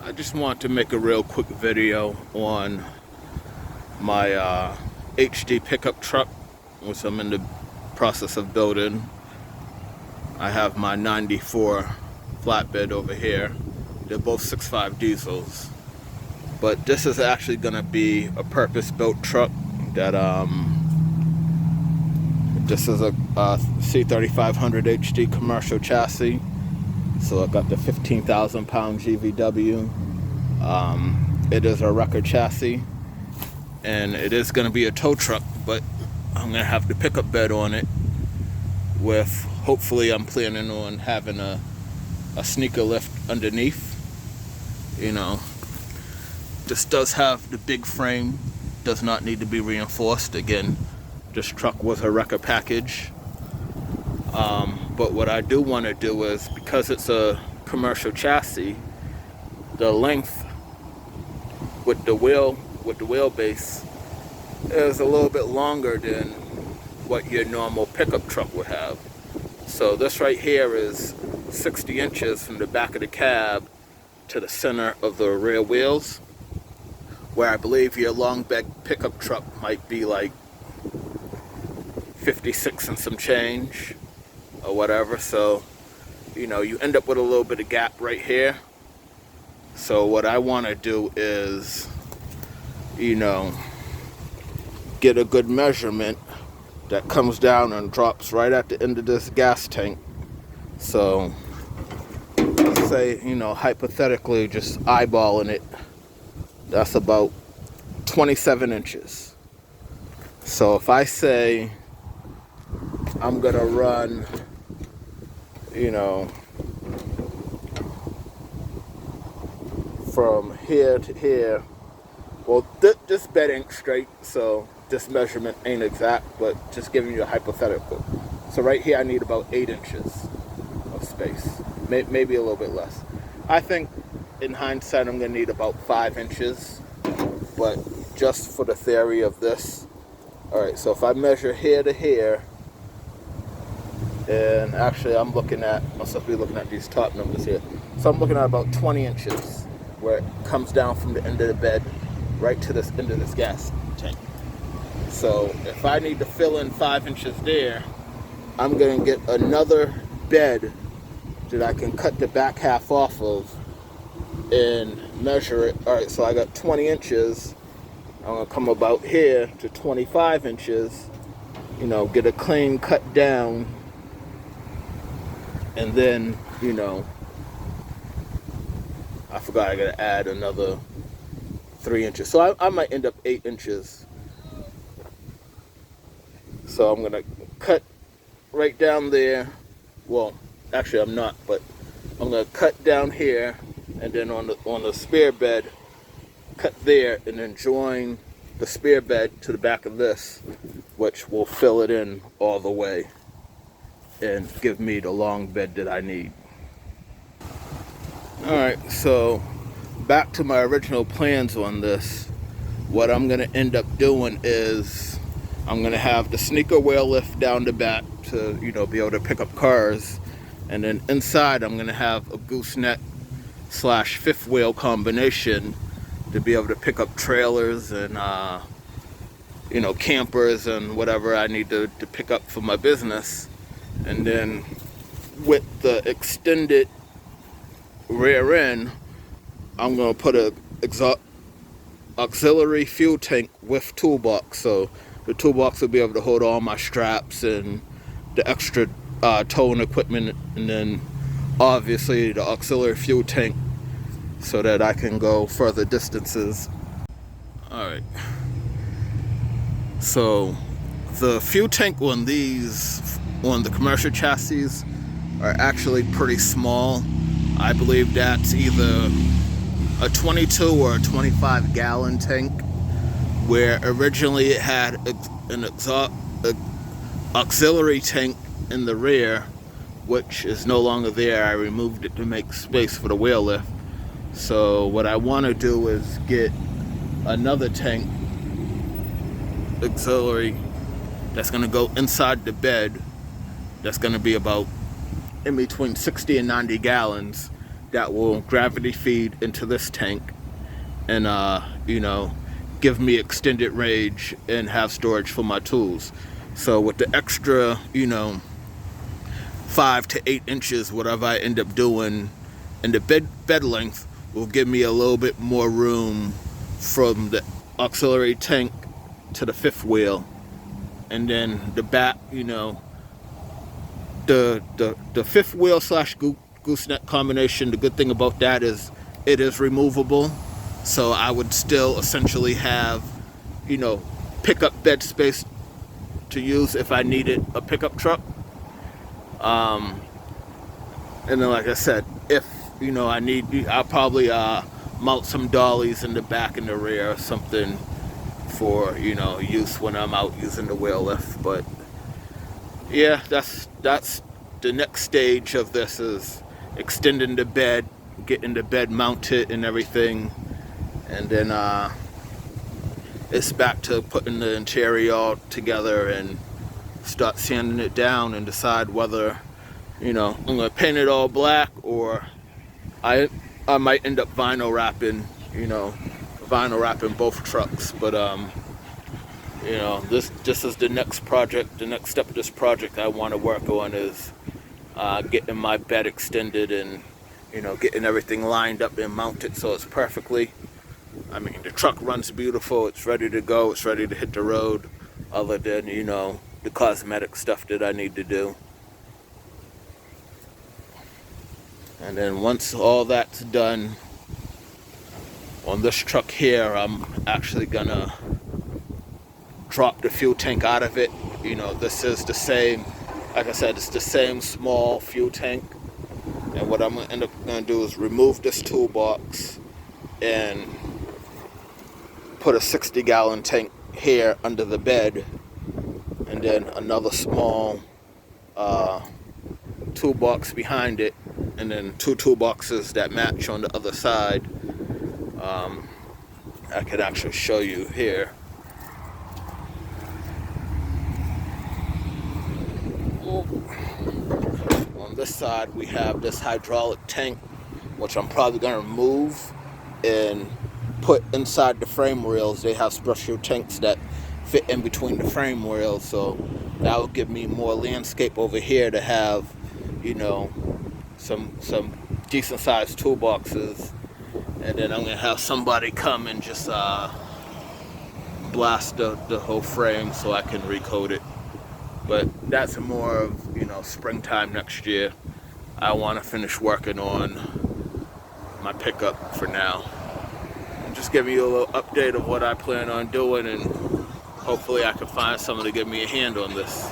I just want to make a real quick video on my HD pickup truck, which I'm in the process of building. I have my 94 flatbed over here. They're both 6.5 diesels. But this is actually going to be a purpose-built truck that this is a C3500HD commercial chassis. So I got the 15,000 pound GVW. It is a record chassis, and it is going to be a tow truck, but I'm going to have the pickup bed on it with, hopefully I'm planning on having a sneaker lift underneath. You know, this does have the big frame, does not need to be reinforced. Again, this truck was a record package. But what I do want to do is, because it's a commercial chassis, the length with the wheelbase is a little bit longer than what your normal pickup truck would have. So this right here is 60 inches from the back of the cab to the center of the rear wheels, where I believe your long bed pickup truck might be like 56 and some change or whatever. So, you know, you end up with a little bit of gap right here. So what I want to do is, you know, get a good measurement that comes down and drops right at the end of this gas tank. So let's say, you know, hypothetically, just eyeballing it, that's about 27 inches. So if I say I'm gonna run, you know, from here to here, well, this bed ain't straight, so this measurement ain't exact, but just giving you a hypothetical. So right here I need about 8 inches of space, maybe a little bit less. I think in hindsight I'm gonna need about 5 inches, but just for the theory of this. All right, so if I measure here to here, and actually I must be looking at these top numbers here. So I'm looking at about 20 inches where it comes down from the end of the bed right to this end of this gas tank. So if I need to fill in 5 inches there, I'm gonna get another bed that I can cut the back half off of and measure it. All right, so I got 20 inches. I'm gonna come about here to 25 inches, you know, get a clean cut down, and then, you know, I forgot I gotta add another 3 inches. So I might end up 8 inches. So I'm gonna cut right down there. Well, actually I'm not, but I'm gonna cut down here, and then on the spare bed, cut there, and then join the spare bed to the back of this, which will fill it in all the way and give me the long bed that I need. Alright, so back to my original plans on this. What I'm going to end up doing is I'm going to have the sneaker wheel lift down the back to, you know, be able to pick up cars, and then inside I'm going to have a gooseneck / fifth wheel combination to be able to pick up trailers and you know, campers and whatever I need to pick up for my business. And then with the extended rear end, I'm going to put a auxiliary fuel tank with toolbox. So the toolbox will be able to hold all my straps and the extra towing equipment, and then obviously the auxiliary fuel tank so that I can go further distances. Alright, so the fuel tank on the commercial chassis are actually pretty small. I believe that's either a 22 or a 25 gallon tank, where originally it had an auxiliary tank in the rear, which is no longer there. I removed it to make space for the wheel lift. So what I want to do is get another tank auxiliary that's going to go inside the bed, that's going to be about in between 60 and 90 gallons, that will gravity feed into this tank and you know, give me extended range and have storage for my tools. So with the extra, you know, 5 to 8 inches, whatever I end up doing in the bed length, will give me a little bit more room from the auxiliary tank to the fifth wheel. And then the back, you know, the fifth wheel slash gooseneck combination, the good thing about that is it is removable. So I would still essentially have, you know, pickup bed space to use if I needed a pickup truck. And then, like I said, if, you know, I'll probably mount some dollies in the back and the rear or something for, you know, use when I'm out using the wheel lift. But yeah, that's the next stage of this, is extending the bed, getting the bed mounted and everything. And then it's back to putting the interior all together and start sanding it down and decide whether, you know, I'm going to paint it all black, or I might end up vinyl wrapping both trucks. But you know, this is the next project. The next step of this project I want to work on is getting my bed extended and, you know, getting everything lined up and mounted so it's perfectly. I mean, the truck runs beautiful. It's ready to go. It's ready to hit the road, other than, you know, the cosmetic stuff that I need to do. And then once all that's done on this truck here, I'm actually gonna drop the fuel tank out of it. You know, this is the same, like I said, it's the same small fuel tank. And what I'm gonna end up gonna do is remove this toolbox and put a 60-gallon tank here under the bed, and then another small toolbox behind it, and then 2 toolboxes that match on the other side. I could actually show you here. On this side we have this hydraulic tank, which I'm probably going to remove and put inside the frame rails. They have special tanks that fit in between the frame rails, so that will give me more landscape over here to have, you know, some decent sized toolboxes. And then I'm gonna have somebody come and just blast the whole frame so I can recoat it. But that's more of, you know, springtime next year. I want to finish working on my pickup for now. I'm just giving you a little update of what I plan on doing, and hopefully I can find someone to give me a hand on this.